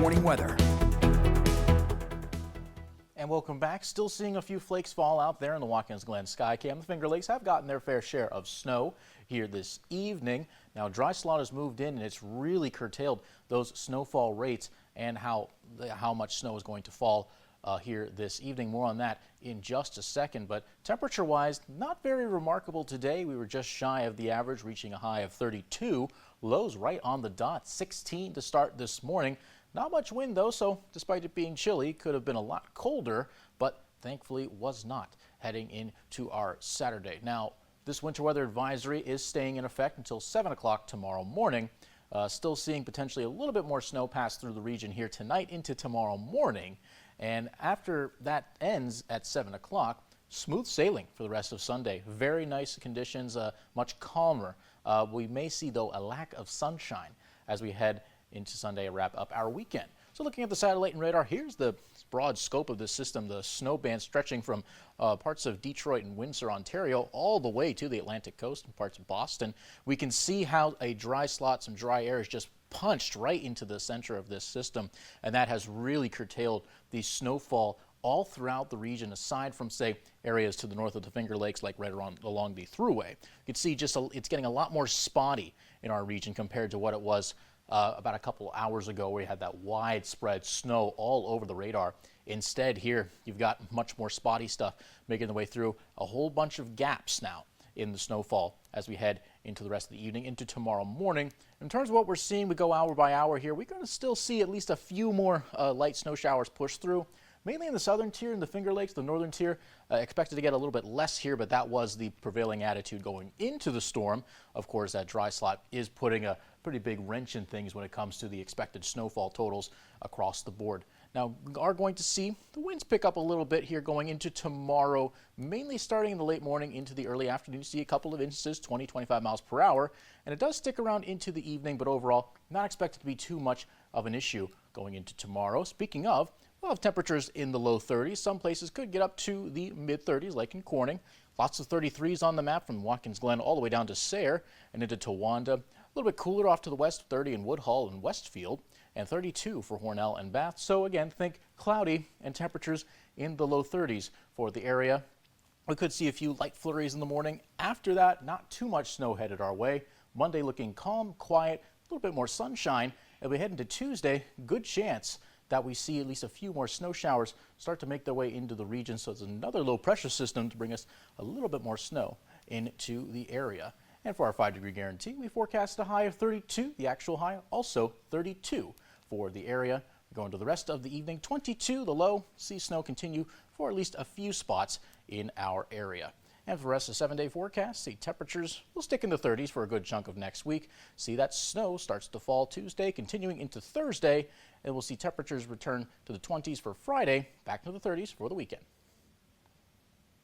morning weather. And welcome back. Still seeing a few flakes fall out there in the Watkins Glen sky cam. The Finger Lakes have gotten their fair share of snow here this evening. Now dry slot has moved in and it's really curtailed those snowfall rates and how much snow is going to fall here this evening. More on that in just a second. But temperature wise, not very remarkable today. We were just shy of the average, reaching a high of 32. Lows right on the dot, 16 to start this morning. Not much wind though, so despite it being chilly, could have been a lot colder, but thankfully was not heading into our Saturday. Now, this winter weather advisory is staying in effect until 7 o'clock tomorrow morning. Still seeing potentially a little bit more snow pass through the region here tonight into tomorrow morning. And after that ends at 7 o'clock, smooth sailing for the rest of Sunday. Very nice conditions, much calmer. We may see, though, a lack of sunshine as we head into Sunday and wrap up our weekend. So looking at the satellite and radar, here's the broad scope of this system. The snow band stretching from parts of Detroit and Windsor, Ontario, all the way to the Atlantic coast and parts of Boston. We can see how a dry slot, some dry air is just punched right into the center of this system, and that has really curtailed the snowfall all throughout the region, aside from, say, areas to the north of the Finger Lakes, like right along the Thruway. You can see it's getting a lot more spotty in our region compared to what it was about a couple hours ago, where you had that widespread snow all over the radar. Instead, here you've got much more spotty stuff making the way through. A whole bunch of gaps now in the snowfall as we head into the rest of the evening, into tomorrow morning. In terms of what we're seeing, we go hour by hour here. We're going to still see at least a few more light snow showers push through. Mainly in the southern tier, in the Finger Lakes. The northern tier expected to get a little bit less here, but that was the prevailing attitude going into the storm. Of course, that dry slot is putting a pretty big wrench in things when it comes to the expected snowfall totals across the board. Now, we are going to see the winds pick up a little bit here going into tomorrow, mainly starting in the late morning into the early afternoon. You see a couple of instances, 20, 25 miles per hour, and it does stick around into the evening, but overall, not expected to be too much of an issue going into tomorrow. Speaking of, we'll have temperatures in the low 30s. Some places could get up to the mid 30s, like in Corning. Lots of 33s on the map from Watkins Glen all the way down to Sayre and into Towanda. A little bit cooler off to the west, 30 in Woodhull and Westfield, and 32 for Hornell and Bath. So again, think cloudy and temperatures in the low 30s for the area. We could see a few light flurries in the morning. After that, not too much snow headed our way. Monday looking calm, quiet, a little bit more sunshine. As we head into Tuesday, good chance that we see at least a few more snow showers start to make their way into the region. So it's another low pressure system to bring us a little bit more snow into the area. And for our 5-degree guarantee, we forecast a high of 32. The actual high also 32 for the area. Going to the rest of the evening, 22 the low. See snow continue for at least a few spots in our area. And for the rest of the 7-day forecast, see temperatures will stick in the 30s for a good chunk of next week. See that snow starts to fall Tuesday, continuing into Thursday, and we'll see temperatures return to the 20s for Friday, back to the 30s for the weekend.